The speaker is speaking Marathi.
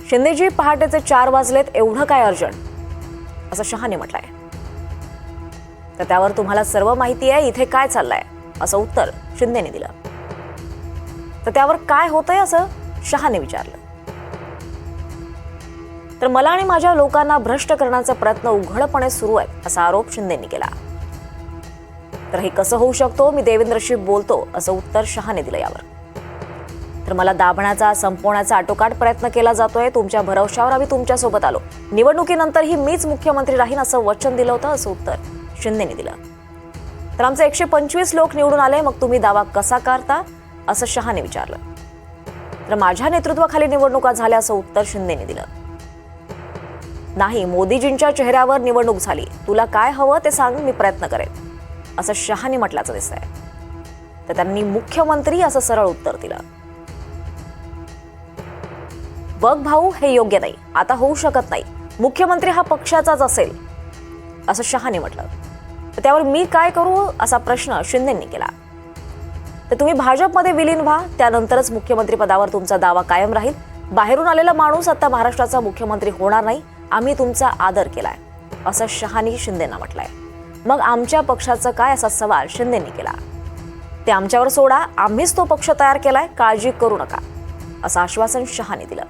शिंदेजी, पहाटेचे 4 वाजलेत, एवढं काय अर्जंट, असं शहाने म्हटलंय. तर त्यावर तुम्हाला सर्व माहिती आहे, इथे काय चाललंय, असं उत्तर शिंदेने दिलं. तर त्यावर काय होतंय असं शहाने विचारलं. तर मला आणि माझ्या लोकांना भ्रष्ट करण्याचा प्रयत्न उघडपणे सुरू आहे, असा आरोप शिंदेंनी केला. तर हे कसं होऊ शकतो, मी देवेंद्रशी बोलतो, असं उत्तर शहाने दिलं. यावर तर मला दाबण्याचा, संपवण्याचा आटोकाट प्रयत्न केला जातोय. तुमच्या भरवशावर आम्ही तुमच्यासोबत आलो. निवडणुकीनंतरही मीच मुख्यमंत्री राहीन असं वचन दिलं होतं, असं उत्तर शिंदेंनी दिलं. तर आमचे 125 लोक निवडून आले, मग तुम्ही दावा कसा करता, असं शहाने विचारलं. तर माझ्या नेतृत्वाखाली निवडणुका झाल्या, असं उत्तर शिंदेंनी दिलं. नाही, मोदीजींच्या चेहऱ्यावर निवडणूक झाली. तुला काय हवं ते सांग, मी प्रयत्न करेन, असं शहाने म्हटल्याचं दिसतंय. तर त्यांनी मुख्यमंत्री असं सरळ उत्तर दिलं. बघ भाऊ, हे योग्य नाही, आता होऊ शकत नाही. मुख्यमंत्री हा पक्षाचाच असेल, असं शहाने म्हटलं. तर त्यावर मी काय करू, असा प्रश्न शिंदेंनी केला. तर तुम्ही भाजपमध्ये विलीन व्हा, त्यानंतरच मुख्यमंत्री पदावर तुमचा दावा कायम राहील. बाहेरून आलेला माणूस आता महाराष्ट्राचा मुख्यमंत्री होणार नाही. आम्ही तुमचा आदर केलाय, असं शहाने शिंदेंना म्हटलंय. मग आमच्या पक्षाचं काय, असा सवाल शिंदेंनी केला. ते आमच्यावर सोडा, आम्हीच तो पक्ष तयार केलाय, काळजी करू नका, असं आश्वासन शहाने दिलं.